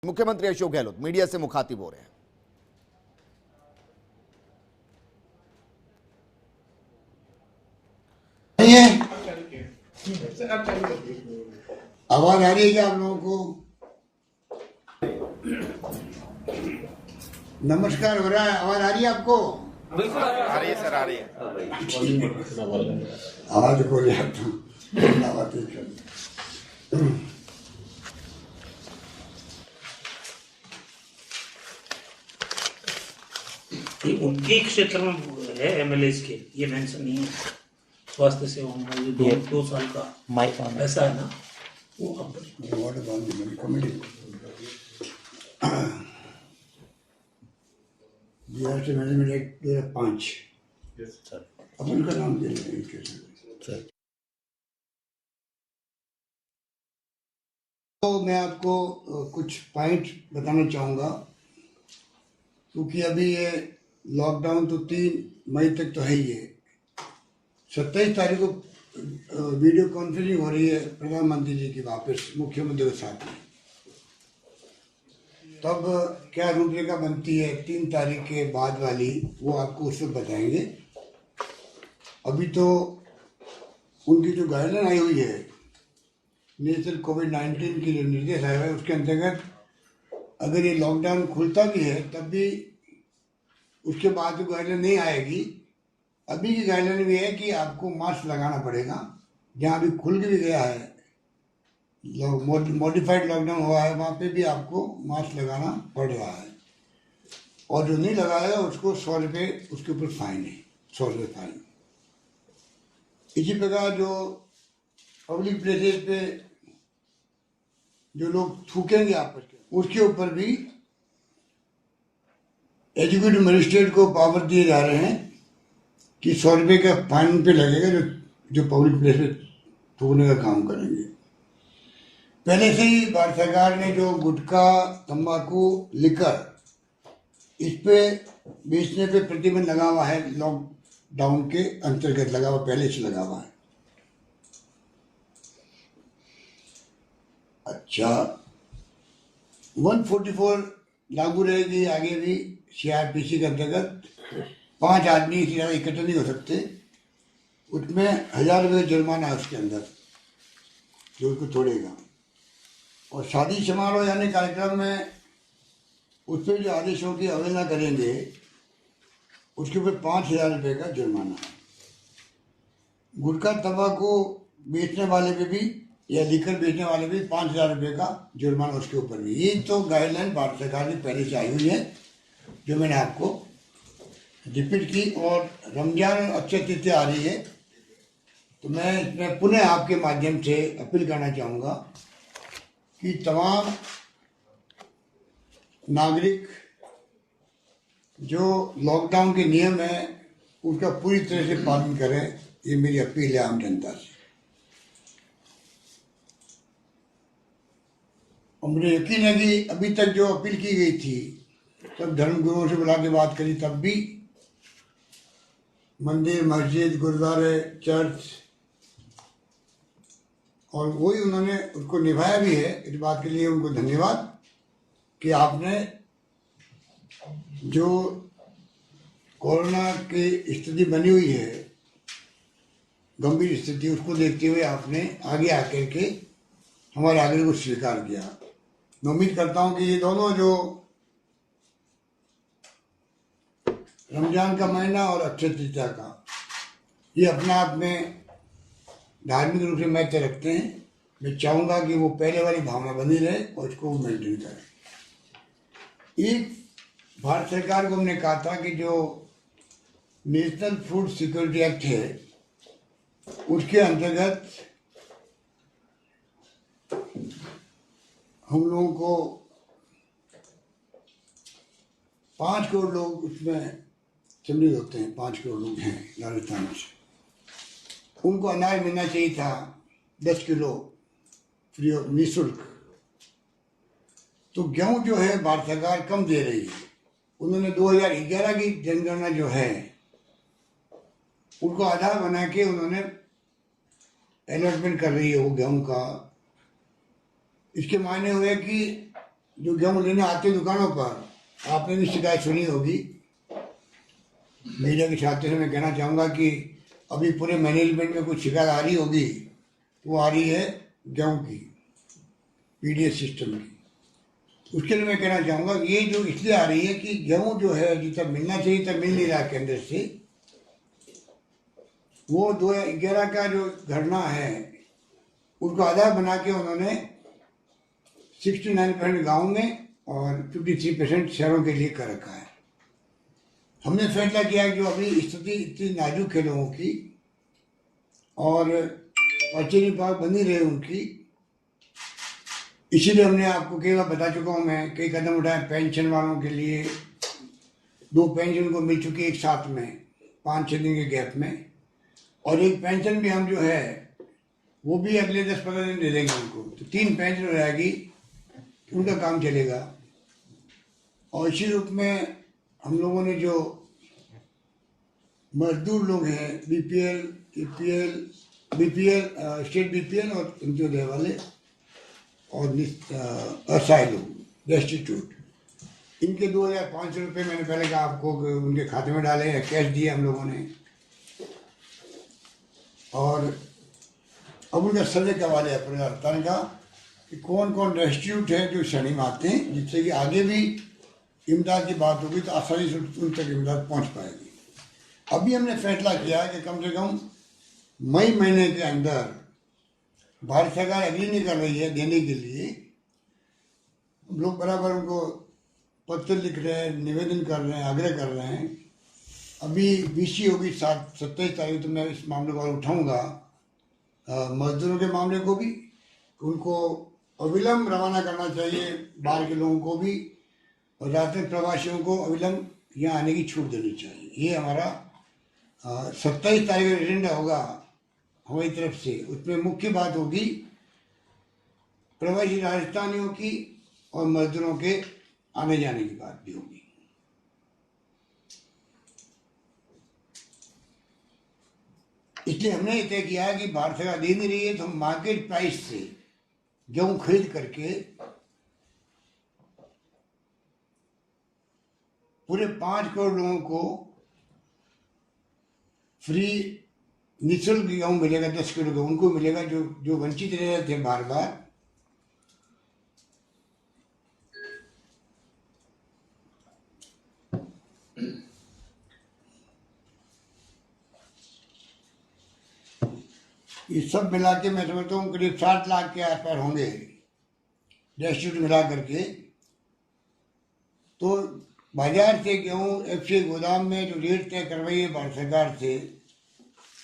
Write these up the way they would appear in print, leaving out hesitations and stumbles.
मुख्यमंत्री अशोक गहलोत मीडिया से मुखातिब हो रहे हैं। आवाज आ रही है क्या आप लोगों को? नमस्कार हो रहा है, आवाज आ रही है आपको? बिल्कुल आ रही है सर, आ रही है। आवाज को ले आता हूँ। उनके क्षेत्र में है एमएलए के, ये मेंशन नहीं है। स्वास्थ्य सेवा में जो 2 साल का माइक ऐसा है ना, वो कमेटी बिहार से मैनेजमेंट एक्ट 2005 अपन का नाम दे रहे हैं। तो मैं आपको कुछ पॉइंट बताना चाहूँगा, क्योंकि अभी ये लॉकडाउन तो 3 मई तक तो है ही है। 27 तारीख को वीडियो कॉन्फ्रेंसिंग हो रही है प्रधानमंत्री जी की वापस मुख्यमंत्री के साथ में। तब क्या रूपरेखा बनती है 3 तारीख के बाद वाली, वो आपको उस वक्त बताएंगे। अभी तो उनकी जो गाइडलाइन आई हुई है, नेशनल कोविड-19 की जो निर्देश आया है, उसके अंतर्गत अगर ये लॉकडाउन खुलता भी है तब भी उसके बाद जो गाइडलाइन नहीं आएगी। अभी की गाइडलाइन भी है कि आपको मास्क लगाना पड़ेगा। जहाँ अभी खुल भी गया है, मॉडिफाइड लॉकडाउन हुआ है, वहाँ पे भी आपको मास्क लगाना पड़ रहा है। और जो नहीं लगाएगा उसको 100 रुपये उसके ऊपर फाइन है, 100 रुपये फाइन। इसी प्रकार जो पब्लिक प्लेसेस पे जो लोग थूकेंगे आपस में, उसके ऊपर भी एजुकेटिव मजिस्ट्रेट को पावर दिए जा रहे हैं कि 100 रुपये का फाइन पे लगेगा जो पब्लिक प्लेस में थूकने का काम करेंगे। पहले से ही भारत सरकार ने जो गुटखा, तंबाकू, लिकर, इस पे बेचने पे प्रतिबंध लगा हुआ है। लॉकडाउन के अंतर्गत लगा हुआ, पहले से लगा हुआ है। अच्छा, 144 लागू रहेगी आगे भी। सीआरपीसी के अंतर्गत 5 आदमी से ज़्यादा इकट्ठे नहीं हो सकते। उसमें 1000 रुपये का जुर्माना है उसके अंदर, जो उसको तोड़ेगा। और शादी समारोह यानी कार्यक्रम में उस पर जो आदेशों की अवहेलना करेंगे, उसके ऊपर 5000 रुपये का जुर्माना है। गुटखा, तंबाकू बेचने वाले पे भी या लिकर बेचने वाले भी 5000 रुपये का जुर्माना उसके ऊपर भी। ये तो गाइडलाइन भारत सरकार की पहले से आई हुई है, जो मैंने आपको रिपीट की। और रमजान और अक्षय तृतीया आ रही है, तो मैं इसमें पुनः आपके माध्यम से अपील करना चाहूँगा कि तमाम नागरिक जो लॉकडाउन के नियम है उसका पूरी तरह से पालन करें। ये मेरी अपील है आम जनता से। और मुझे यकीन है कि अभी तक जो अपील की गई थी, सब धर्मगुरुओं से बुला के बात करी, तब भी मंदिर, मस्जिद, गुरुद्वारे, चर्च, और वही उन्होंने उसको निभाया भी है। इस बात के लिए उनको धन्यवाद कि आपने जो कोरोना की स्थिति बनी हुई है, गंभीर स्थिति, उसको देखते हुए आपने आगे आकर के हमारे आग्रह को स्वीकार किया। मैं उम्मीद करता हूँ कि ये दोनों जो रमजान का महीना और अक्षय तृतीया का, ये अपने आप में धार्मिक रूप से महत्व रखते हैं। मैं चाहूँगा कि वो पहले वाली भावना बनी रहे और इसको मेंटेन करें। एक भारत सरकार को हमने कहा था कि जो नेशनल फूड सिक्योरिटी एक्ट है, उसके अंतर्गत हम लोगों को 5 करोड़ लोग उसमें सम्मिलित होते हैं। 5 करोड़ लोग हैं राजस्थान से, उनको अनाज मिलना चाहिए था 10 किलो फ्री ऑफ निःशुल्क। तो गेहूँ जो है भारत सरकार कम दे रही है। उन्होंने 2011 की जनगणना जो है उनको आधार बना के उन्होंने अलॉटमेंट कर रही है वो गेहूँ का। इसके मायने हुए कि जो गेहूँ लेने आते हैं दुकानों पर, आपने भी शिकायत सुनी होगी। मीडिया के छात्र से मैं कहना चाहूँगा कि अभी पूरे मैनेजमेंट में कुछ शिकायत आ रही होगी, वो आ रही है गेहूँ की, पीडीएस सिस्टम की। उसके लिए मैं कहना चाहूँगा ये जो इसलिए आ रही है कि गेहूँ जो है जितना मिलना चाहिए तब मिल नहीं रहा केंद्र से। वो 2011 का जो घटना है उसको आधार बना के उन्होंने 69% गाँव में और 53% शहरों के लिए कर रखा है। हमने फैसला किया कि जो अभी स्थिति इतनी नाजुक है लोगों की और पचनी पाक बनी रहे उनकी, इसीलिए हमने आपको कई बार बता चुका हूँ मैं, कई कदम उठाए पेंशन वालों के लिए। 2 पेंशन उनको मिल चुकी है एक साथ में 5-6 दिन के गैप में, और एक पेंशन भी हम जो है वो भी अगले 10-15 दिन दे देंगे उनको, तो 3 पेंशन हो जाएगी, उनका काम चलेगा। और इसी रूप में हम लोगों ने जो मजदूर लोग हैं, बीपीएल, स्टेट बीपीएल और अंत्योदय वाले और असहाय लोग, डेस्टिट्यूट, इनके 2500 रुपये मैंने पहले कहा आपको उनके खाते में डाले हैं, कैश दिए हम लोगों ने। और अब उनका सर्वे करवा लिया पूरे राजस्थान का कि कौन कौन डेस्टिट्यूट है जो श्रेणी में आते हैं, जिससे कि आगे भी इमदाद की बात होगी तो आसानी से उन तक इमदाद पहुंच पाएगी। अभी हमने फैसला किया कि कम से कम मई महीने के अंदर, भारत सरकार एग्री नहीं कर रही है देने के लिए, लोग बराबर उनको पत्र लिख रहे हैं, निवेदन कर रहे हैं, आग्रह कर रहे हैं। अभी बीसी होगी 27 तारीख, तो मैं इस मामले को उठाऊंगा, मजदूरों के मामले को भी, उनको अविलंब रवाना करना चाहिए, बाहर के लोगों को भी, और राजनीतिक प्रवासियों को अविलंब यहाँ आने की छूट देनी चाहिए। ये हमारा 27 तारीख का एजेंडा होगा हमारी तरफ से। उसमें मुख्य बात होगी प्रवासी राजस्थानियों की और मजदूरों के आने जाने की बात भी होगी। इसलिए हमने तय किया कि भारत सरकार दे नहीं रही है तो हम मार्केट प्राइस से गेहूं खरीद करके पूरे 5 करोड़ लोगों को फ्री निःशुल्क गेहूं मिलेगा, 10 किलो गेहूं उनको मिलेगा जो वंचित रह रहे थे बार बार। ये सब मिला के मैं समझता हूँ करीब 60 लाख के आसपास होंगे डेस्टिट्यूट मिला करके। तो बाजार से गेहूँ एफसी गोदाम में जो रेट तय करवाई है भारत सरकार से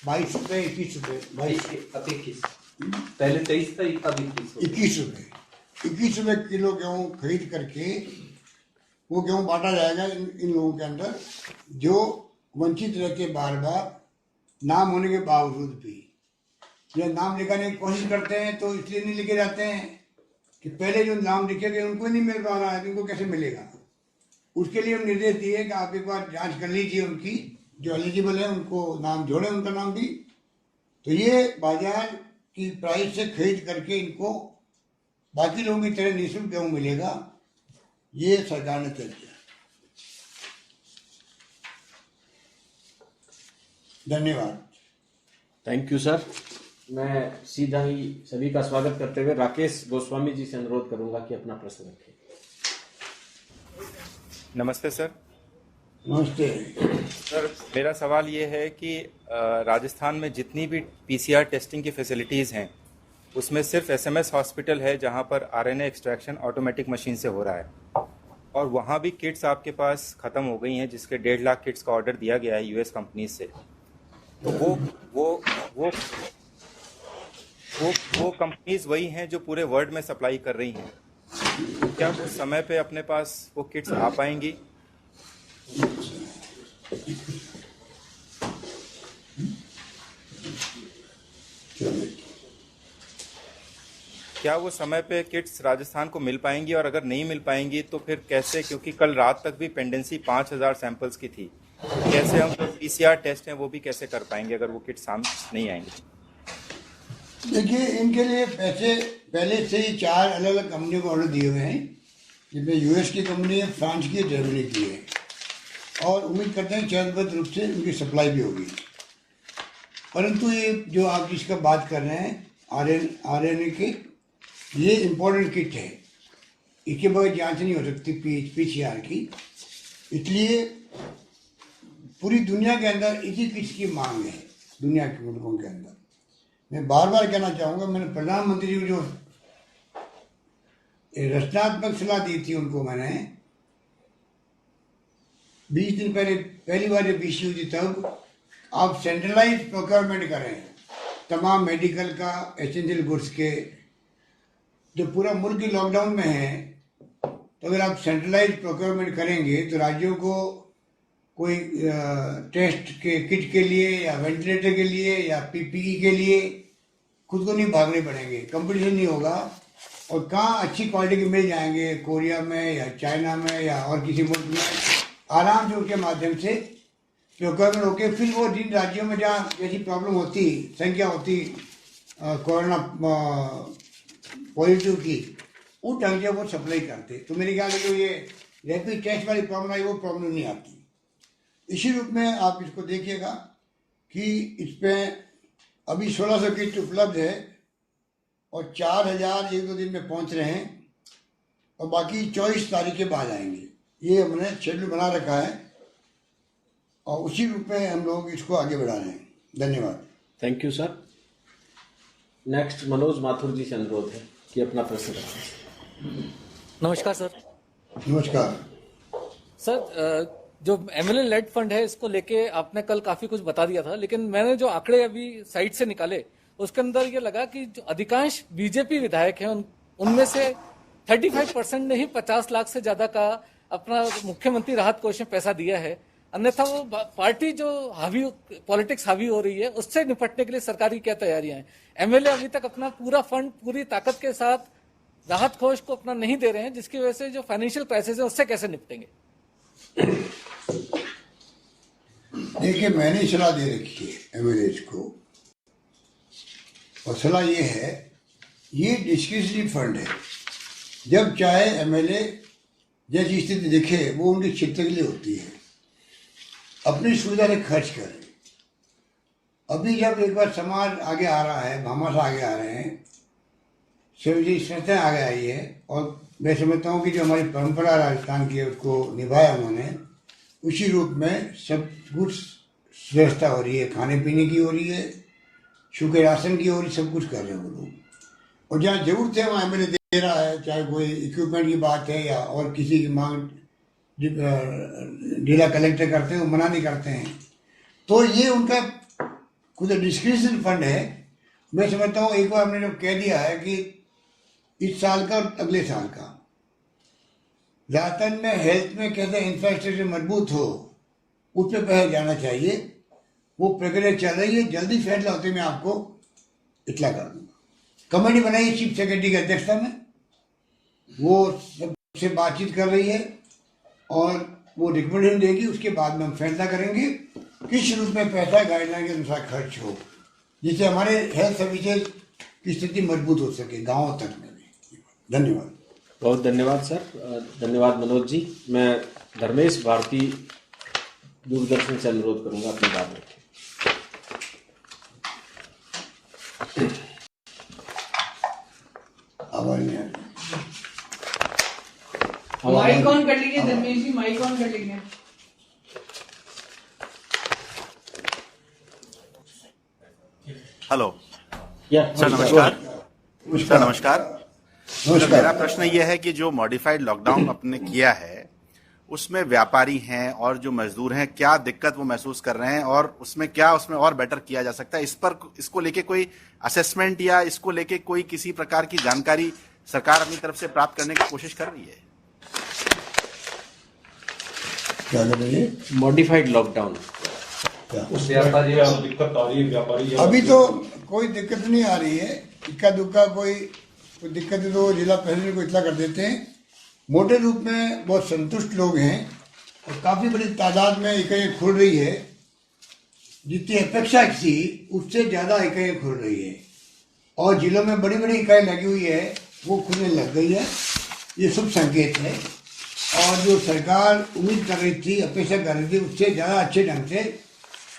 22 रुपये, 21 रुपये, 21 पहले 23 था, अब 21 रुपये, 21 रुपये किलो गेहूँ खरीद करके वो गेहूँ बांटा जाएगा इन लोगों के अंदर जो वंचित रहते बार बार, नाम होने के बावजूद भी। या नाम लिखाने की कोशिश करते हैं तो इसलिए नहीं लिखे जाते हैं कि पहले जो नाम लिखे गए उनको नहीं मिल पा रहा है, उनको कैसे मिलेगा। उसके लिए हम निर्देश दिए कि आप एक बार जांच कर लीजिए उनकी, जो एलिजिबल है उनको नाम जोड़ें, उनका नाम भी। तो ये बाजार की प्राइस से खरीद करके इनको बाकी लोगों की तरह निःशुल्क गेहूँ मिलेगा, ये सरकार ने तय किया। धन्यवाद। Thank you sir. मैं सीधा ही सभी का स्वागत करते हुए राकेश गोस्वामी जी से अनुरोध करूंगा कि अपना प्रश्न रखें। नमस्ते सर। नमस्ते सर, मेरा सवाल ये है कि राजस्थान में जितनी भी पीसीआर टेस्टिंग की फैसिलिटीज़ हैं उसमें सिर्फ एसएमएस हॉस्पिटल है जहां पर आरएनए एक्सट्रैक्शन ऑटोमेटिक मशीन से हो रहा है, और वहां भी किट्स आपके पास ख़त्म हो गई हैं, जिसके 1.5 लाख किट्स का ऑर्डर दिया गया है यूएस कंपनी से। तो वो कंपनीज वही हैं जो पूरे वर्ल्ड में सप्लाई कर रही हैं। क्या वो समय पे अपने पास वो किट्स आ पाएंगी? क्या वो समय पे किट्स राजस्थान को मिल पाएंगी, और अगर नहीं मिल पाएंगी तो फिर कैसे? क्योंकि कल रात तक भी पेंडेंसी 5000 सैंपल्स की थी। कैसे हम जो पीसीआर टेस्ट हैं वो भी कैसे कर पाएंगे अगर वो किट सामने नहीं आएंगे? देखिए, इनके लिए पैसे पहले से ही 4 अलग अलग कंपनियों को ऑर्डर दिए हुए हैं। जिसमें यूएस की कंपनी है, फ्रांस की है, जर्मनी की है, और उम्मीद करते हैं चरणबद्ध रूप से उनकी सप्लाई भी होगी। परंतु ये जो आप जिसका बात कर रहे हैं आरएनए की, ये इम्पोर्टेंट किट है, इसके बगैर जांच नहीं हो सकती पीसीआर की, इसलिए पूरी दुनिया के अंदर इसी किट की मांग है, दुनिया के मुल्कों के अंदर। मैं बार बार कहना चाहूँगा, मैंने प्रधानमंत्री जी को जो रचनात्मक सलाह दी थी उनको, मैंने 20 दिन पहले पहली बार जब इश्यू हुई थी, तब आप सेंट्रलाइज प्रोक्योरमेंट करें तमाम मेडिकल का, एसेंशियल गुड्स के। जो पूरा मुल्क ही लॉकडाउन में है, तो अगर आप सेंट्रलाइज प्रोक्योरमेंट करेंगे तो राज्यों को कोई टेस्ट के किट के लिए या वेंटिलेटर के लिए या पीपीई के लिए खुद को नहीं भागने पड़ेंगे, कंपटीशन नहीं होगा, और कहाँ अच्छी क्वालिटी के मिल जाएंगे, कोरिया में या चाइना में या और किसी मुल्क में, आराम से उनके माध्यम से प्रोक्योरमेंट होके फिर वो जिन राज्यों में जहाँ ऐसी प्रॉब्लम होती, संख्या होती कोरोना पॉजिटिव की, उन ढंग से वो सप्लाई करते। तो मेरे ख्याल से जो ये रैपिड टेस्ट वाली प्रॉब्लम आई, वो प्रॉब्लम नहीं आती। इसी रूप में आप इसको देखिएगा कि इस पर अभी 1600 किट उपलब्ध है और 4000 1-2 दिन में पहुंच रहे हैं, और बाकी 24 तारीख के बाद आएंगे। ये हमने शेड्यूल बना रखा है और उसी रूप में हम लोग इसको आगे बढ़ा रहे हैं। धन्यवाद। Thank you sir. Next Manoj Mathur ji से अनुरोध है कि अपना प्रश्न रखें। नमस्कार सर। नमस्कार सर, जो एमएलए लेड फंड है, इसको लेके आपने कल काफी कुछ बता दिया था, लेकिन मैंने जो आंकड़े अभी साइट से निकाले, उसके अंदर ये लगा कि जो अधिकांश बीजेपी विधायक हैं उनमें से 35% ने ही 50 लाख से ज्यादा का अपना मुख्यमंत्री राहत कोष में पैसा दिया है। अन्यथा वो पार्टी जो पॉलिटिक्स हावी हो रही है, उससे निपटने के लिए सरकार की क्या तैयारियां हैं? एमएलए अभी तक अपना पूरा फंड पूरी ताकत के साथ राहत कोष को अपना नहीं दे रहे हैं, जिसकी वजह से जो फाइनेंशियल क्राइसिस है उससे कैसे निपटेंगे? देखिए, मैंने सलाह दे रखी है एमएलए को, और सलाह ये है, ये डिस्क्रिशनरी फंड है। जब चाहे एमएलए जैसी स्थिति देखे, वो उनके क्षेत्र के लिए होती है, अपनी सुविधा से खर्च करें। अभी जब एक बार समाज आगे आ रहा है, भामाशाह आगे आ रहे हैं, शिवजी संस्थाएं आगे आई है, और मैं समझता हूँ कि जो हमारी परंपरा राजस्थान की है उसको निभाया उन्होंने, उसी रूप में सब कुछ व्यवस्था हो रही है, खाने पीने की हो रही है, सूखे राशन की हो रही, सब कुछ कर रहे हैं वो लोग। और जहाँ जरूरत है वहाँ एमएलए दे रहा है, चाहे कोई इक्विपमेंट की बात है या और किसी की मांग जिला कलेक्टर करते हैं, वो मना नहीं करते हैं। तो ये उनका खुद डिस्क्रिप्शन फंड है। मैं समझता हूँ एक बार हमने जब कह दिया है कि इस साल का और अगले साल का राजस्थान में हेल्थ में कैसे इंफ्रास्ट्रक्चर मजबूत हो, उस पर पहले जाना चाहिए। वो प्रक्रिया चल रही है, जल्दी फैसला होते मैं आपको इतला कर दूंगा। कमेटी बनाई है चीफ सेक्रेटरी की अध्यक्षता में, वो सबसे बातचीत कर रही है और वो रिकमेंडेशन देगी, उसके बाद में हम फैसला करेंगे किस रूप में पैसा गाइडलाइन के अनुसार खर्च हो, जिससे हमारे हेल्थ सर्विसेज की स्थिति मजबूत हो सके गाँव तक में भी। धन्यवाद। बहुत धन्यवाद सर। धन्यवाद मनोज जी। मैं धर्मेश भारती दूरदर्शन से अनुरोध करूंगा अपनी बात रखें। आवाज नहीं आ रही। माइक ऑन कर लीजिए धर्मेश जी, माइक ऑन कर लीजिए। हेलो सर, सर, नमस्कार। सर नमस्कार। नमस्कार। मेरा प्रश्न यह है कि जो मॉडिफाइड लॉकडाउन आपने किया है, उसमें व्यापारी हैं और जो मजदूर हैं, क्या दिक्कत वो महसूस कर रहे हैं, और उसमें और बेटर किया जा सकता है? इसको लेके कोई असेसमेंट या इसको लेके कोई किसी प्रकार की जानकारी सरकार अपनी तरफ से प्राप्त करने की कोशिश कर रही है? क्या कर रही है? मॉडिफाइड लॉकडाउन उससे आता जी दिक्कत आ रही है व्यापारी। अभी तो कोई दिक्कत नहीं आ रही है, इक्का दुक्का कोई दिक्कत है तो जिला प्रशासन को इतला कर देते हैं। मोटे रूप में बहुत संतुष्ट लोग हैं और काफ़ी बड़ी तादाद में इकाइयाँ खुल रही है। जितनी अपेक्षा थी उससे ज़्यादा इकाइयाँ खुल रही है, और जिलों में बड़ी बड़ी इकाई लगी हुई है, वो खुलने लग गई है। ये शुभ संकेत है। और जो सरकार उम्मीद कर रही थी, अपेक्षा कर रही थी, उससे ज़्यादा अच्छे ढंग से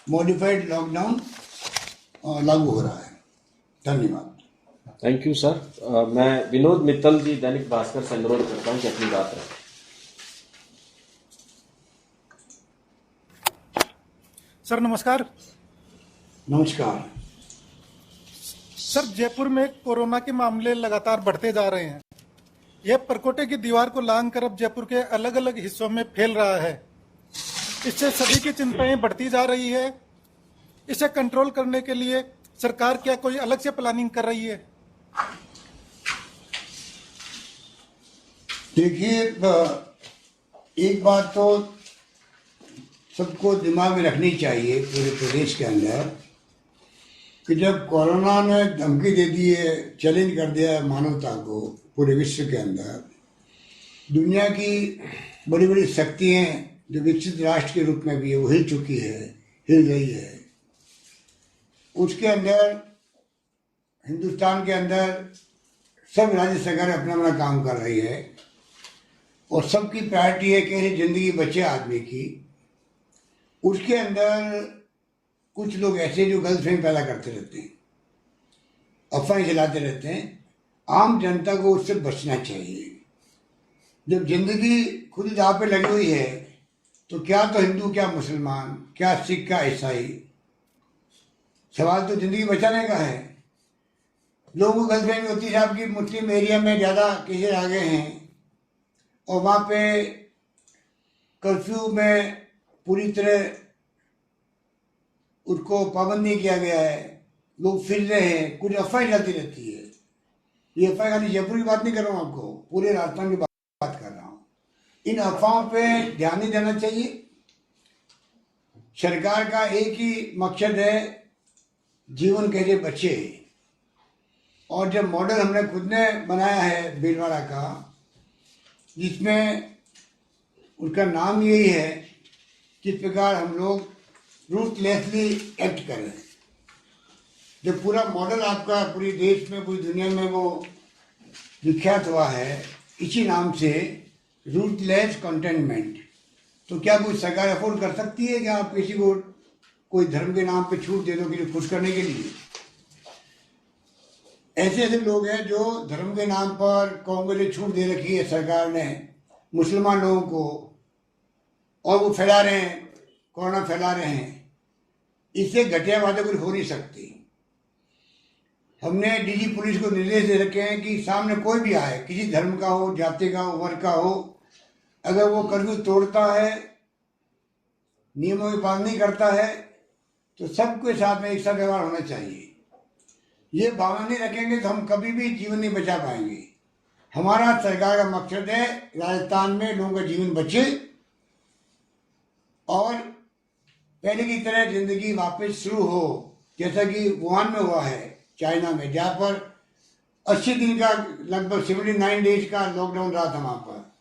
मॉडिफाइड लॉकडाउन लागू हो रहा है। धन्यवाद। Thank you sir. मैं विनोद मित्तल जी दैनिक भास्कर से अनुरोध करता हूँ कि अपनी बात रखें। सर नमस्कार। नमस्कार। सर जयपुर में कोरोना के मामले लगातार बढ़ते जा रहे हैं। यह परकोटे की दीवार को लांघकर अब जयपुर के अलग अलग हिस्सों में फैल रहा है। इससे सभी की चिंताएं बढ़ती जा रही है। इसे कंट्रोल करने के लिए सरकार क्या कोई अलग से प्लानिंग कर रही है? देखिए, एक बात तो सबको दिमाग में रखनी चाहिए पूरे प्रदेश के अंदर कि जब कोरोना ने धमकी दे दी है, चैलेंज कर दिया है मानवता को पूरे विश्व के अंदर, दुनिया की बड़ी बड़ी शक्तियाँ जो विकसित राष्ट्र के रूप में भी है वो हिल चुकी है, हिल रही है। उसके अंदर हिंदुस्तान के अंदर सब राज्य सरकार अपना अपना काम कर रही है और सबकी प्रायोरिटी है कैसे ज़िंदगी बचे आदमी की। उसके अंदर कुछ लोग ऐसे जो गलतफहमी पैदा करते रहते हैं, अफवाहें फैलाते रहते हैं। आम जनता को उससे बचना चाहिए। जब जिंदगी खुद दांव पे लगी हुई है तो क्या तो हिंदू, क्या मुसलमान, क्या सिख, क्या ईसाई, सवाल तो जिंदगी बचाने का है। लोगों को गलतफहमी होती है साहब कि मुस्लिम एरिया में ज़्यादा केसेस आ गए हैं और वहाँ पे कर्फ्यू में पूरी तरह उसको पाबंदी किया गया है, लोग फिर रहे हैं, कुछ अफवाहें चलती रहती है। ये अफवाह खाली जयपुर की बात नहीं कर रहा हूँ, आपको पूरे राजस्थान की बात कर रहा हूँ। इन अफवाहों पे ध्यान नहीं देना चाहिए। सरकार का एक ही मकसद है जीवन कैसे बचे। और जब मॉडल हमने खुद ने बनाया है भीलवाड़ा का, जिसमें उसका नाम यही है किस प्रकार हम लोग रूथलेसली एक्ट करें। जब पूरा मॉडल आपका पूरी देश में, पूरी दुनिया में वो विख्यात हुआ है इसी नाम से, रूथलेस कंटेनमेंट, तो क्या कोई सरकार अफोर्ड कर सकती है कि आप किसी को कोई धर्म के नाम पे छूट दे दो किसी खुश करने के लिए? ऐसे ऐसे लोग हैं जो धर्म के नाम पर कौम के लिए छूट दे रखी है सरकार ने मुसलमान लोगों को, और वो फैला रहे हैं, कोरोना फैला रहे हैं। इससे घटिया बातें कुछ हो नहीं सकती। हमने डीजी पुलिस को निर्देश दे रखे हैं कि सामने कोई भी आए, किसी धर्म का हो, जाति का हो, उम्र का हो, अगर वो कर्फ्यू तोड़ता है, नियमों की पालना नहीं करता है, तो सबके साथ में एक सा व्यवहार होना चाहिए। ये भावना नहीं रखेंगे तो हम कभी भी जीवन नहीं बचा पाएंगे। हमारा सरकार का मकसद है राजस्थान में लोगों का जीवन बचे और पहले की तरह जिंदगी वापस शुरू हो, जैसा कि वुहान में हुआ है चाइना में, जहाँ पर 80 दिन का लगभग 79 डेज का लॉकडाउन रहा था वहाँ पर।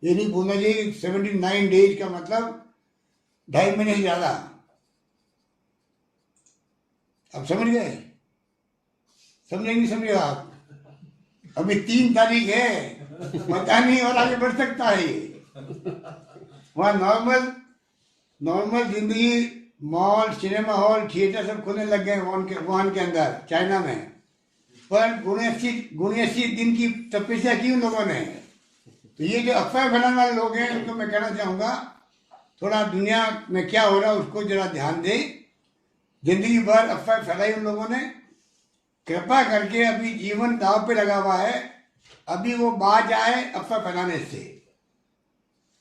ये नहीं भूलना चाहिए 79 डेज का मतलब 2.5 महीने से ज़्यादा। अब समझ गए? समझे नहीं समझे आप? अभी 3 तारीख है, पता नहीं और आगे बढ़ सकता है ये। वहाँ नॉर्मल जिंदगी, मॉल, सिनेमा हॉल, थिएटर सब खुलने लग गए वुहान के अंदर, चाइना में। पर 79 दिन की तपस्या की उन लोगों ने। तो ये जो अफवाह फैलाने वाले लोग हैं उनको मैं कहना चाहूँगा, थोड़ा दुनिया में क्या हो रहा है उसको जरा ध्यान दे। जिंदगी भर अफवाह फैलाई उन लोगों ने, कृपा करके अभी जीवन दांव पे लगा हुआ है, अभी वो बाज आए अफवाह फैलाने से।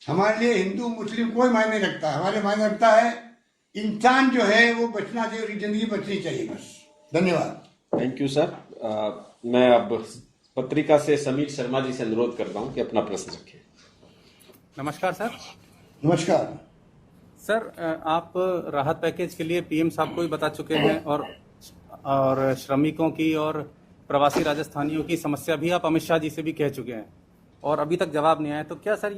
हमारे लिए हिंदू मुस्लिम कोई मायने नहीं रखता है, हमारे मायने रखता है इंसान जो है वो बचना चाहिए, उसकी जिंदगी बचनी चाहिए बस। धन्यवाद। Thank you sir. मैं अब पत्रिका से समीर शर्मा जी से अनुरोध करता हूं कि अपना प्रश्न रखें। नमस्कार सर। नमस्कार सर, आप राहत पैकेज के लिए पीएम साहब को भी बता चुके हैं और श्रमिकों की और प्रवासी राजस्थानियों की समस्या भी आप अमित शाह जी से भी कह चुके हैं और अभी तक जवाब नहीं आया। तो क्या सर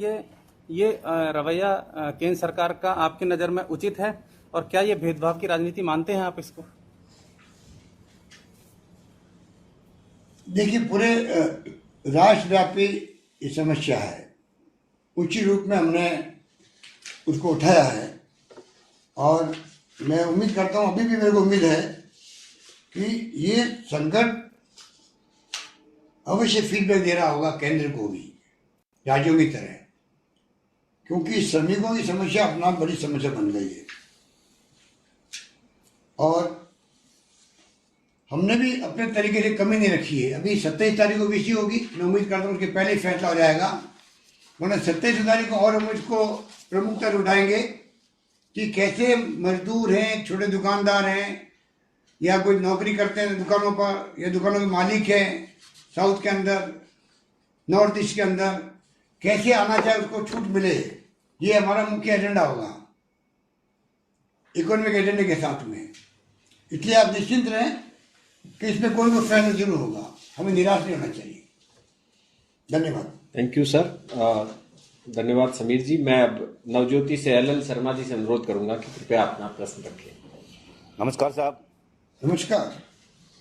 ये रवैया केंद्र सरकार का आपकी नज़र में उचित है और क्या ये भेदभाव की राजनीति मानते हैं आप इसको? देखिए, पूरे राष्ट्रव्यापी ये समस्या है, उचित रूप में हमने उसको उठाया है और मैं उम्मीद करता हूँ, अभी भी मेरे को उम्मीद है कि ये संकट अवश्य फीडबैक दे रहा होगा केंद्र को भी, राज्यों की तरह, क्योंकि श्रमिकों की समस्या अपना बड़ी समस्या बन गई है। और हमने भी अपने तरीके से कमी नहीं रखी है। अभी 27 तारीख को विषय होगी, मैं उम्मीद करता हूँ उसके पहले ही फैसला हो जाएगा, वरना 27 तारीख को और हम इसको प्रमुखता से उठाएंगे कि कैसे मजदूर हैं, छोटे दुकानदार हैं या कोई नौकरी करते हैं दुकानों पर या दुकानों के मालिक हैं साउथ के अंदर, नॉर्थ ईस्ट के अंदर, कैसे आना चाहिए उसको छूट मिले। ये हमारा मुख्य एजेंडा होगा इकोनॉमिक एजेंडे के साथ में। इसलिए आप निश्चिंत रहें कि इसमें कोई फैसला जरूर होगा, हमें निराश नहीं होना चाहिए। धन्यवाद। Thank you sir. धन्यवाद समीर जी। मैं अब नवज्योति से LL शर्मा जी से अनुरोध करूंगा कि कृपया अपना प्रश्न रखें। नमस्कार साहब। नमस्कार।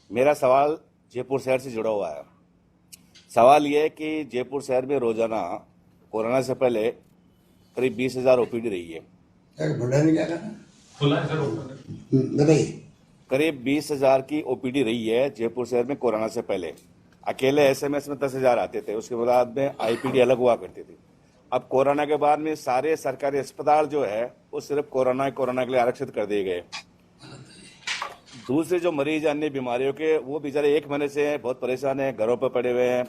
मेरा सवाल जयपुर शहर से जुड़ा हुआ है। सवाल यह है कि जयपुर शहर में रोजाना कोरोना से पहले करीब 20,000 OPD रही है। भंडार में क्या करना बताइए। करीब 20,000 की OPD रही है जयपुर शहर में कोरोना से पहले। अकेले SMS में 10,000 आते थे, उसके बाद में IPD अलग हुआ करती थी। अब कोरोना के बाद में सारे सरकारी अस्पताल जो है वो सिर्फ कोरोना के लिए आरक्षित कर दिए गए। दूसरे जो मरीज अन्य बीमारियों के, वो बेचारे 1 महीने से बहुत परेशान हैं, घरों पर पड़े हुए हैं।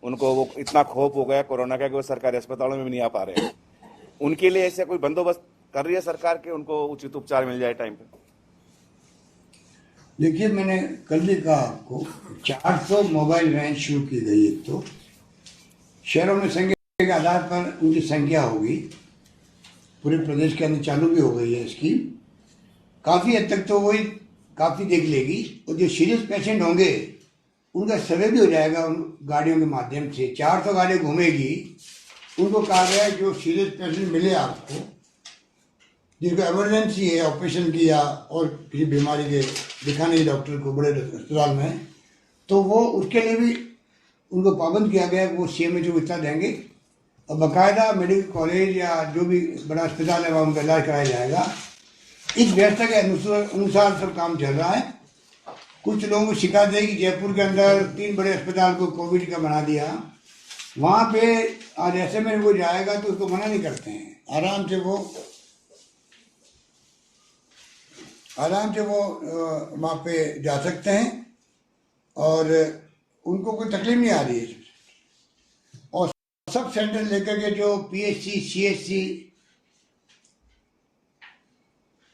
उनको वो इतना खौफ हो गया कोरोना का कि वो सरकारी अस्पतालों में भी नहीं आ पा रहे हैं। उनके लिए ऐसा कोई बंदोबस्त कर रही है सरकार के, उनको उचित उपचार मिल जाए टाइम पे? देखिए, मैंने कल ही कहा आपको 400 मोबाइल वैन शुरू की गई। एक तो शहरों में संख्या के आधार पर उनकी संख्या होगी, पूरे प्रदेश के अंदर चालू भी हो गई है इसकी। काफ़ी हद तक तो वही काफ़ी देख लेगी, और जो सीरियस पेशेंट होंगे उनका सर्वे भी हो जाएगा उन गाड़ियों के माध्यम से। 400 गाड़ी घूमेगी, उनको कहा गया है जो सीरियस पेशेंट मिले आपको, जिनको इमरजेंसी है ऑपरेशन की या और किसी बीमारी के दिखाने की डॉक्टर को बड़े अस्पताल में, तो वो उसके लिए भी उनको पाबंद किया गया है। वो CMH को इतना देंगे और बाकायदा मेडिकल कॉलेज या जो भी बड़ा अस्पताल है वहाँ उनका इलाज कराया जाएगा। इस व्यवस्था के अनुसार सब काम चल रहा है। कुछ लोगों को शिकायत है कि जयपुर के अंदर 3 बड़े अस्पताल को कोविड का बना दिया। वहाँ पे आज SMS वो जाएगा तो उसको मना नहीं करते हैं, आराम से वो वहाँ पे जा सकते हैं और उनको कोई तकलीफ नहीं आ रही है। और सब सेंटर लेकर के जो PHC, CHC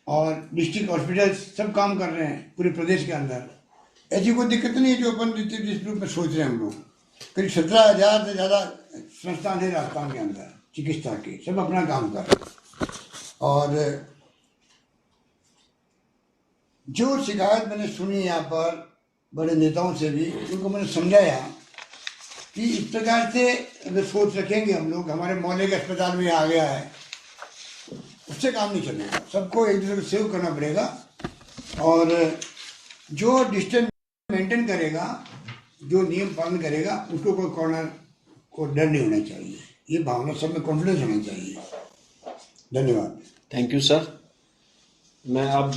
और डिस्ट्रिक्ट हॉस्पिटल सब काम कर रहे हैं पूरे प्रदेश के अंदर। ऐसी कोई दिक्कत नहीं है जो अपन जिस रूप में सोच रहे हैं हम लोग। करीब 17,000 से ज़्यादा संस्थान है राजस्थान के अंदर चिकित्सा के, सब अपना काम कर रहे हैं। और जो शिकायत मैंने सुनी यहाँ पर बड़े नेताओं से भी, उनको मैंने समझाया कि इस प्रकार से अगर सोच रखेंगे हम लोग, हमारे मोहल्ले के अस्पताल में आ गया है, उससे काम नहीं चलेगा। सबको एक दूसरे को सेव करना पड़ेगा और जो डिस्टेंस मेंटेन करेगा, जो नियम पालन करेगा, उसको कोई कोरोना को डर नहीं होना चाहिए। ये भावना सब में कॉन्फिडेंस होना चाहिए। धन्यवाद। Thank you sir. मैं अब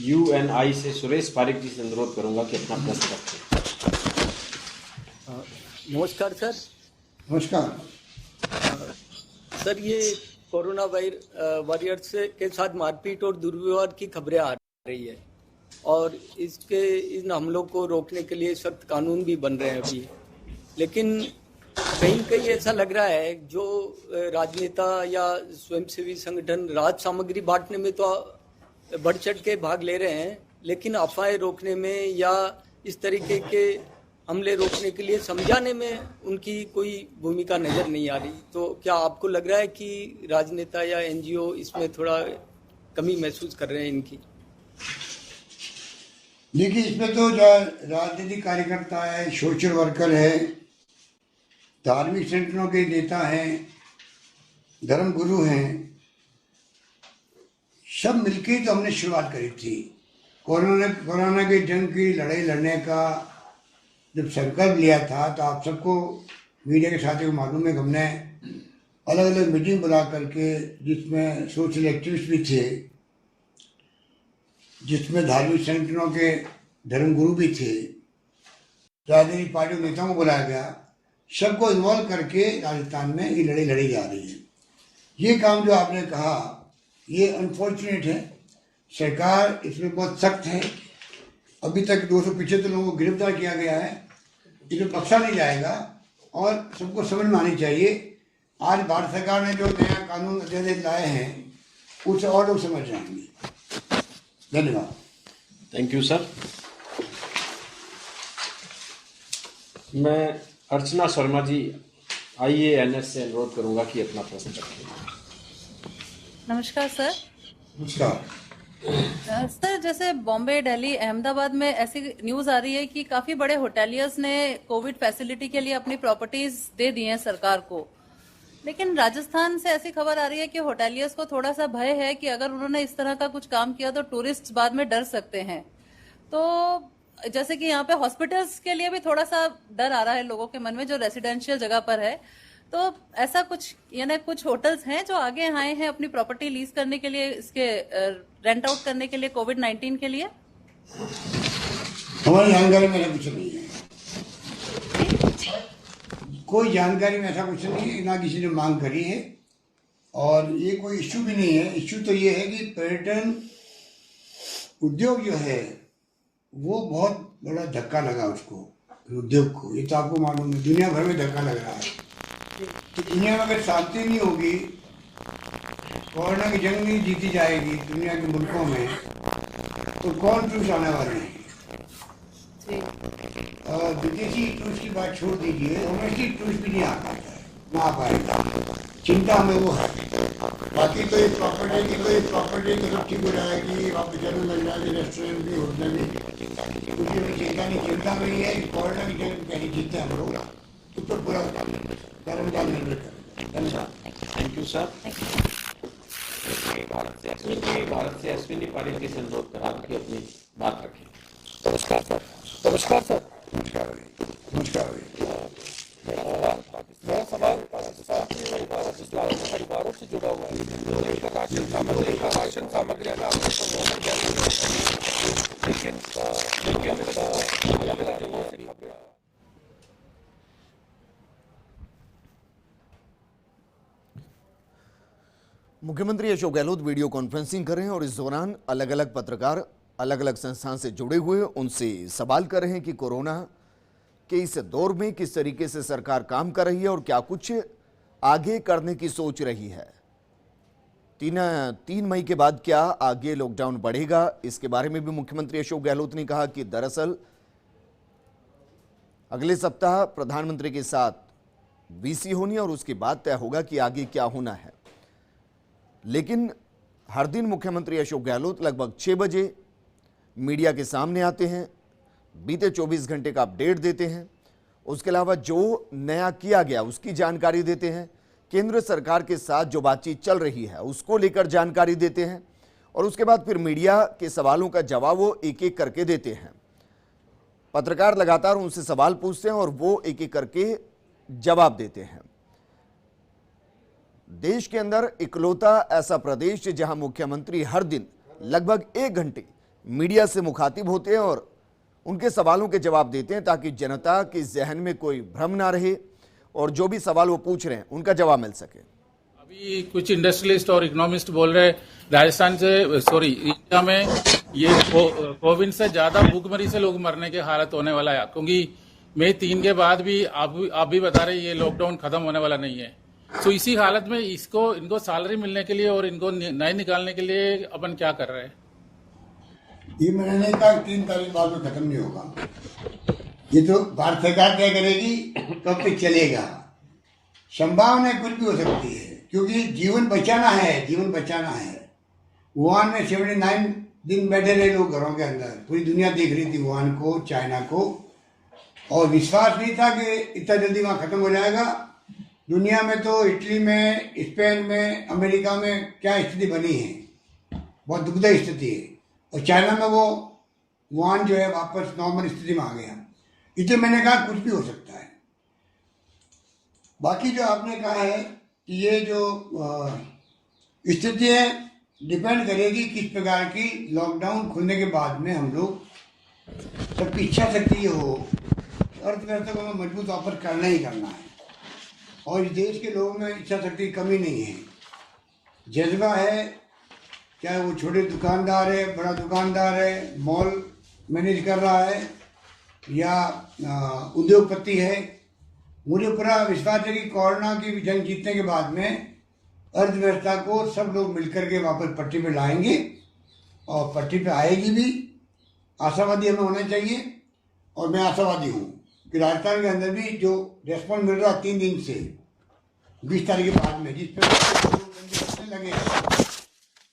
UNI से सुरेश पारिक जी से अनुरोध करूंगा कि अपना प्रश्न रखें। नमस्कार सर। नमस्कार सर, ये कोरोना वॉरियर्स के साथ मारपीट और दुर्व्यवहार की खबरें आ रही है और इन हमलों को रोकने के लिए सख्त कानून भी बन रहे हैं अभी, लेकिन कहीं ऐसा लग रहा है जो राजनेता या स्वयंसेवी संगठन राहत सामग्री बांटने में तो बढ़ चढ़ के भाग ले रहे हैं, लेकिन अफवाहें रोकने में या इस तरीके के हमले रोकने के लिए समझाने में उनकी कोई भूमिका नजर नहीं आ रही। तो क्या आपको लग रहा है कि राजनेता या NGO इसमें थोड़ा कमी महसूस कर रहे हैं इनकी? देखिए, इसमें तो जो राजनीतिक कार्यकर्ता है, सोशल वर्कर है, धार्मिक संगठनों के नेता हैं, धर्मगुरु हैं, सब मिलके तो हमने शुरुआत करी थी। कोरोना के जंग की लड़ाई लड़ने का जब संकल्प लिया था तो आप सबको मीडिया के साथियों को मालूम है कि हमने अलग अलग मीटिंग बुला करके, जिसमें सोशल एक्टिविस्ट भी थे, जिसमें धार्मिक संगठनों के धर्मगुरु भी थे, राजनीतिक पार्टियों के नेताओं को बुलाया गया, सबको इन्वॉल्व करके राजस्थान में ये लड़ाई लड़ी जा रही है। ये काम जो आपने कहा ये अनफॉर्चुनेट है, सरकार इसमें बहुत सख्त है। अभी तक 275 लोगों को गिरफ्तार किया गया है, इसे बख्शा नहीं जाएगा और सबको समझ में आनी चाहिए। आज भारत सरकार ने जो नया कानून अध्यादेश लाए हैं उसे और लोग समझ जाएंगे। धन्यवाद। Thank you sir. मैं अर्चना शर्मा जी IANS से अनुरोध करूंगा कि अपना प्रश्न रखें। नमस्कार सर। नमस्कार। सर, जैसे बॉम्बे, दिल्ली, अहमदाबाद में ऐसी न्यूज आ रही है कि काफी बड़े होटेलियर्स ने कोविड फैसिलिटी के लिए अपनी प्रॉपर्टीज दे दी हैं सरकार को, लेकिन राजस्थान से ऐसी खबर आ रही है कि होटेलियर्स को थोड़ा सा भय है कि अगर उन्होंने इस तरह का कुछ काम किया तो टूरिस्ट बाद में डर सकते हैं। तो जैसे कि यहाँ पे हॉस्पिटल्स के लिए भी थोड़ा सा डर आ रहा है लोगों के मन में, जो रेसिडेंशियल जगह पर है। तो ऐसा कुछ, यानी कुछ होटल्स हैं जो आगे आए हैं अपनी प्रॉपर्टी लीज करने के लिए, इसके रेंट आउट करने के लिए कोविड-19 के लिए? हमारी जानकारी में ऐसा कुछ नहीं है, कोई जानकारी में ऐसा कुछ नहीं है, ना किसी ने मांग करी है और ये कोई इश्यू भी नहीं है। इश्यू तो ये है कि पर्यटन उद्योग जो है वो बहुत बड़ा धक्का लगा उसको, उद्योग को। ये तो आपको मालूम है, दुनिया भर में धक्का लग रहा है। तो दुनिया में अगर शांति नहीं होगी, कोरोना की जंग नहीं जीती जाएगी दुनिया के मुल्कों में, तो कौन टूरिस्ट आने वाले हैं? विदेशी टूरिस्ट की बात छोड़ दीजिए, डोमेस्टिक टूरिस्ट भी नहीं आ पाता है, ना आ पाएगा। चिंता हमें वो है। बाकी तो ये प्रॉपर्टी तो सब ठीक हो जाएगी, वापस जन्म मिल जाएगी, रेस्टोरेंट भी, होटल भी, कुछ भी चिंता नहीं। चिंता में ये है कि कोरोना की जंग कैसे जीते हम लोग, तो पूरा कर्मचारी निर्भर करें। Thank you sir. भारत से अश्विनी पाटिल के अनुरोध करा कि अपनी बात रखें। नमस्कार सर। नमस्कार सर। नमस्कार नमस्कार। मेरा सवाल परिवारों से जुड़ा हुआ है। राशन सामग्री मुख्यमंत्री अशोक गहलोत वीडियो कॉन्फ्रेंसिंग कर रहे हैं और इस दौरान अलग अलग पत्रकार अलग अलग संस्थान से जुड़े हुए उनसे सवाल कर रहे हैं कि कोरोना के इस दौर में किस तरीके से सरकार काम कर रही है और क्या कुछ आगे करने की सोच रही है। 3 मई के बाद क्या आगे लॉकडाउन बढ़ेगा, इसके बारे में भी मुख्यमंत्री अशोक गहलोत ने कहा कि दरअसल अगले सप्ताह प्रधानमंत्री के साथ वीसी होनी और उसके बाद तय होगा कि आगे क्या होना है। लेकिन हर दिन मुख्यमंत्री अशोक गहलोत लगभग 6 बजे मीडिया के सामने आते हैं, बीते 24 घंटे का अपडेट देते हैं, उसके अलावा जो नया किया गया उसकी जानकारी देते हैं, केंद्र सरकार के साथ जो बातचीत चल रही है उसको लेकर जानकारी देते हैं और उसके बाद फिर मीडिया के सवालों का जवाब वो एक एक करके देते हैं। पत्रकार लगातार उनसे सवाल पूछते हैं और वो एक एक करके जवाब देते हैं। देश के अंदर इकलौता ऐसा प्रदेश जहां मुख्यमंत्री हर दिन लगभग 1 घंटे मीडिया से मुखातिब होते हैं और उनके सवालों के जवाब देते हैं ताकि जनता के जहन में कोई भ्रम ना रहे और जो भी सवाल वो पूछ रहे हैं उनका जवाब मिल सके। अभी कुछ इंडस्ट्रियलिस्ट और इकोनॉमिस्ट बोल रहे राजस्थान से इंडिया में ये कोविड से ज्यादा भूखमरी से लोग मरने के हालत होने वाला है, क्योंकि मई 3 के बाद भी आप भी बता रहे ये लॉकडाउन खत्म होने वाला नहीं है। तो इसी हालत में इनको सैलरी मिलने के लिए और इनको नए निकालने के लिए अपन क्या कर रहे हैं? ये मैंने नहीं कहा 3 तारीख बाद में खत्म नहीं होगा, ये तो भारत सरकार तय करेगी कब तक चलेगा। संभावना कुछ भी हो सकती है क्योंकि जीवन बचाना है, जीवन बचाना है। वुहान में 79 दिन बैठे रहे लोग घरों के अंदर, पूरी दुनिया देख रही थी वुहान को, चाइना को, और विश्वास नहीं था कि इतना जल्दी वहाँ खत्म हो जाएगा। दुनिया में तो इटली में, स्पेन में, अमेरिका में क्या स्थिति बनी है, बहुत दुखदायी स्थिति है, और चाइना में वो वुहान जो है वापस नॉर्मल स्थिति में आ गया। इसे मैंने कहा कुछ भी हो सकता है। बाकी जो आपने कहा है कि ये जो स्थिति है डिपेंड करेगी किस प्रकार की लॉकडाउन खुलने के बाद में हम लोग सबकी इच्छा शक्ति ये हो, अर्थव्यवस्था को हमें मजबूत तौर पर करना ही करना है। और इस देश के लोगों में इच्छा शक्ति की कमी नहीं है, जज्बा है, चाहे वो छोटे दुकानदार है, बड़ा दुकानदार है, मॉल मैनेज कर रहा है या उद्योगपति है। मुझे पूरा विश्वास है कि कोरोना की जंग जीतने के बाद में अर्थव्यवस्था को सब लोग मिलकर के वापस पटरी पे लाएंगे और पटरी पे आएगी भी। आशावादी हमें होना चाहिए और मैं आशावादी हूँ कि राजस्थान के अंदर भी जो रेस्पॉन्स मिल रहा है 3 दिन से 20 तारीख के बाद में, जिस पर लगे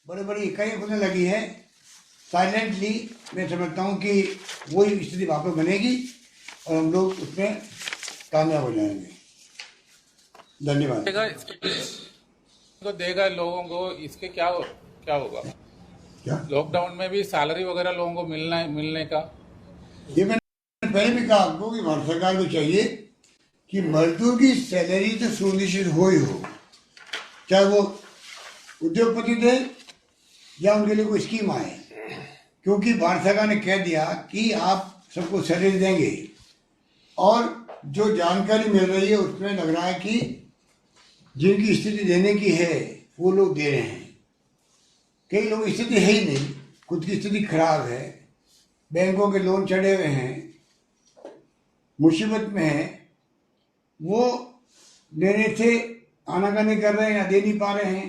बड़े बड़ी इकाइयाँ खुलने लगी है, साइलेंटली मैं समझता हूँ कि वही स्थिति वापस बनेगी और हम लोग उसमें कामयाब हो जाएंगे। धन्यवाद। तो देगा लोगों को, इसके क्या होगा? क्या लॉकडाउन में भी सैलरी वगैरह लोगों को मिलने का? ये मैंने पहले भी कहा आपको कि भारत सरकार को चाहिए कि मजदूर की सैलरी तो सुनिश्चित हो ही हो, चाहे वो उद्योगपति दे या उनके लिए कोई स्कीम आए, क्योंकि भारत सरकार ने कह दिया कि आप सबको सैलरी देंगे। और जो जानकारी मिल रही है उसमें लग रहा है कि जिनकी स्थिति देने की है वो लोग दे रहे हैं। कई लोग स्थिति है ही नहीं, खुद की स्थिति खराब है, बैंकों के लोन चढ़े हुए हैं, मुसीबत में है, वो देने से आनाकानी कर रहे हैं या दे नहीं पा रहे हैं।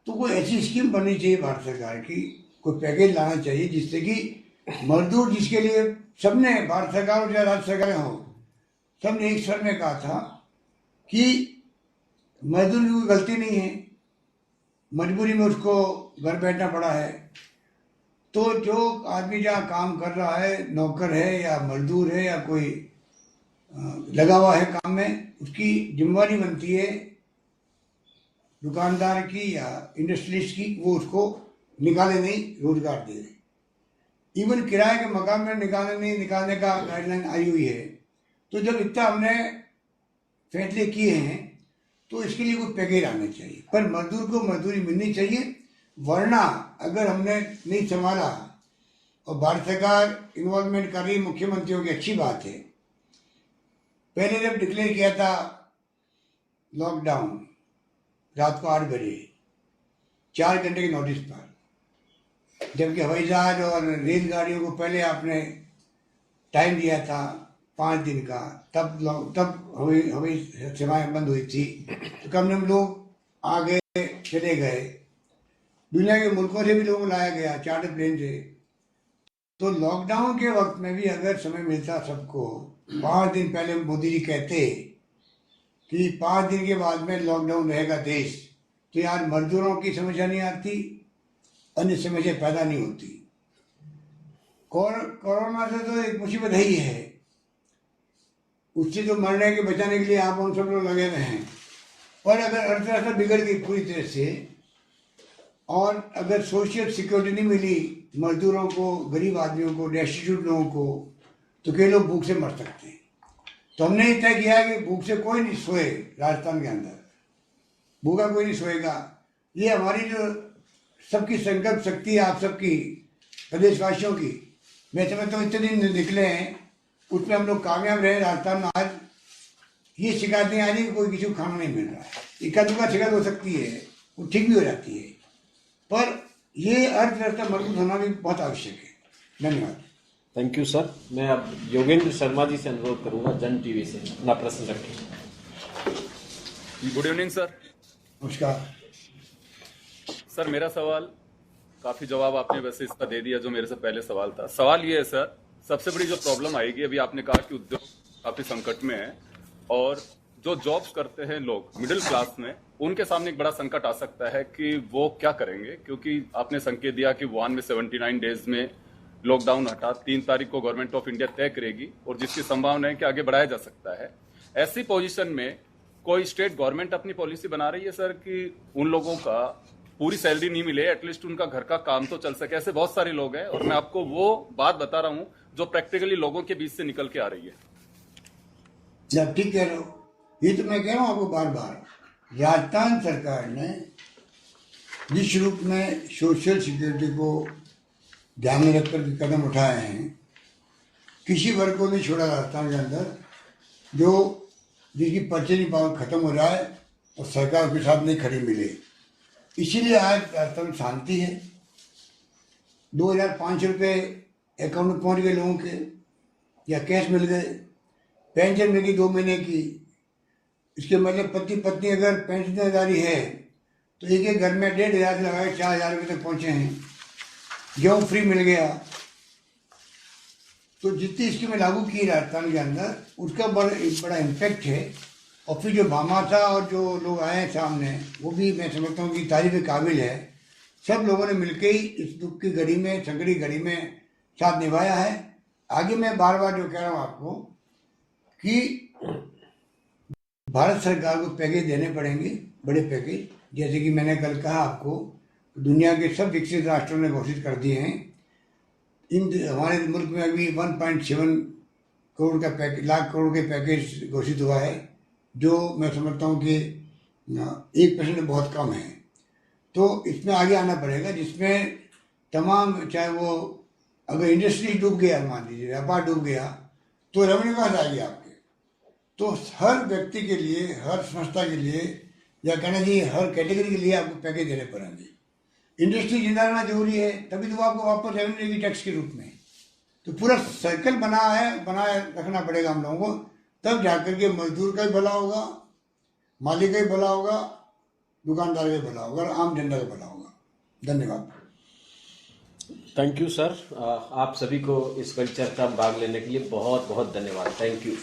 तो कोई ऐसी स्कीम बननी चाहिए भारत सरकार की, कोई पैकेज लाना चाहिए जिससे कि मजदूर, जिसके लिए सबने, भारत सरकार हो या राज्य सरकारें हों, सबने एक स्वर में कहा था कि मजदूर की कोई गलती नहीं है, मजबूरी में उसको घर बैठना पड़ा है। तो जो आदमी जहाँ काम कर रहा है, नौकर है या मजदूर है या कोई लगा हुआ है काम में, उसकी जिम्मेवारी बनती है दुकानदार की या इंडस्ट्रियलिस्ट की, वो उसको निकाले नहीं, रोजगार दे। इवन किराए के मकान में निकालने का गाइडलाइन आई हुई है। तो जब इतना हमने फैसले किए हैं तो इसके लिए कोई पैकेज आना चाहिए, पर मजदूर को मजदूरी मिलनी चाहिए। वरना अगर हमने नहीं संभाला, और भारत सरकार इन्वॉल्वमेंट कर रही मुख्यमंत्रियों की अच्छी बात है। पहले जब डिक्लेयर किया था लॉकडाउन रात को 8 बजे 4 घंटे के नोटिस पर, जबकि हवाई जहाज और रेलगाड़ियों को पहले आपने टाइम दिया था 5 दिन का, तब हवाई सेवाएं बंद हुई थी। तो कम से कम लोग आ गए, चले गए, दुनिया के मुल्कों से भी लोगों को लाया गया चार्टर प्लेन से। तो लॉकडाउन के वक्त में भी अगर समय मिलता सबको, 5 दिन पहले मोदी जी कहते कि 5 दिन के बाद में लॉकडाउन रहेगा देश, तो यार मजदूरों की समस्या नहीं आती, अन्य समस्या पैदा नहीं होती। कोरोना से तो एक मुसीबत है ही है, उससे तो मरने के बचाने के लिए आप हम सब लोग लगे हुए हैं। और अगर अर्थव्यवस्था बिगड़ गई पूरी तरह से, और अगर सोशल सिक्योरिटी नहीं मिली मजदूरों को, गरीब आदमियों को, डेस्टिट्यूट लोगों को, तो कई लोग भूख से मर सकते हैं। तो हमने तय किया कि भूख से कोई नहीं सोए, राजस्थान के अंदर भूखा कोई नहीं सोएगा। ये हमारी जो सबकी संकल्प शक्ति है, आप सबकी, प्रदेशवासियों की, मैं समझता हूँ इतने दिन निकले हैं उसमें हम लोग कामयाब रहे। राजस्थान में आज ये शिकायत नहीं आ रही कि कोई किसी को खाना नहीं मिल रहा है। इक्का दुक्का शिकायत हो सकती है, वो ठीक भी हो जाती है, पर ये अर्थव्यवस्था मजबूत होना भी बहुत आवश्यक है। धन्यवाद। Thank you sir. मैं अब योगेंद्र शर्मा जी से अनुरोध करूंगा, जन टीवी से, अपना प्रश्न रखें। Good evening sir. नमस्कार सर, मेरा सवाल काफी जवाब आपने वैसे इसका दे दिया जो मेरे से पहले सवाल था। सवाल ये है सर, सबसे बड़ी जो प्रॉब्लम आएगी, अभी आपने कहा कि उद्योग काफी संकट में है और जो जॉब्स करते हैं लोग मिडिल क्लास में, उनके सामने एक बड़ा संकट आ सकता है कि वो क्या करेंगे, क्योंकि आपने संकेत दिया कि वुहान में 79 डेज में लॉकडाउन हटा, 3 तारीख को गवर्नमेंट ऑफ इंडिया तय करेगी और जिसकी संभावना है कि आगे बढ़ाया जा सकता है। ऐसी पोजीशन में कोई स्टेट गवर्नमेंट अपनी पॉलिसी बना रही है सर कि उन लोगों का पूरी सैलरी नहीं मिले, एटलीस्ट उनका घर का काम तो चल सके? ऐसे बहुत सारे लोग हैं और मैं आपको वो बात बता रहा हूं जो प्रैक्टिकली लोगों के बीच से निकल के आ रही है। जब ठीक कह रहे हो, ये तो मैं कह रहा हूँ आपको बार बार, राजस्थान सरकार ने जिस रूप में सोशल सिक्योरिटी को ध्यान में रखकर के कदम उठाए हैं, किसी वर्ग को नहीं छोड़ा राजस्थान के अंदर जो जिसकी परचेजिंग पावर खत्म हो जाए और सरकार के साथ नहीं खड़ी मिले। इसीलिए आज राजस्थान में शांति है। 2500 रुपये अकाउंट में पहुंच गए लोगों के, या कैश मिल गए, पेंशन मिल गई 2 महीने की। इसके मतलब पति पत्नी अगर पेंशनदारी है तो एक एक घर में 1500 लगाए 4000 रुपये तक पहुंचे हैं। गेहूँ फ्री मिल गया। तो जितनी स्कीमें लागू की राजस्थान के अंदर उसका बड़ा इम्पैक्ट है। और फिर जो भामाशाह और जो लोग आए हैं सामने, वो भी मैं समझता हूँ कि तारीफ के काबिल है। सब लोगों ने मिलकर ही इस दुख की घड़ी में, संकट की घड़ी में साथ निभाया है। आगे मैं बार बार जो कह रहा हूँ आपको कि भारत सरकार को पैकेज देने पड़ेंगे, बड़े पैकेज, जैसे कि मैंने कल कहा आपको, दुनिया के सब विकसित राष्ट्रों ने घोषित कर दिए हैं। हमारे मुल्क में अभी 1.7 करोड़ का लाख करोड़ के पैकेज घोषित हुआ है, जो मैं समझता हूँ कि 1% बहुत कम है। तो इसमें आगे आना पड़ेगा, जिसमें तमाम, चाहे वो अगर इंडस्ट्री डूब गया, मान लीजिए व्यापार डूब गया, तो रेवेन्यू कहाँ जाएगी आपके। तो हर व्यक्ति के लिए, हर संस्था के लिए, या कहना चाहिए हर कैटेगरी के लिए आपको पैकेज देने पड़ेंगे। इंडस्ट्री जिंदा रहना जरूरी है, तभी तो आपको वापस रेवेन्यू देगी टैक्स के रूप में। तो पूरा सर्कल बनाए रखना पड़ेगा हम लोगों को, तब जाकर के मजदूर का भी भला होगा, मालिक का भी भला होगा, दुकानदार का भी भला होगा, और आम जनता का भला होगा। धन्यवाद। Thank you sir. आप सभी को इस कल चर्चा में भाग लेने के लिए बहुत बहुत धन्यवाद। Thank you.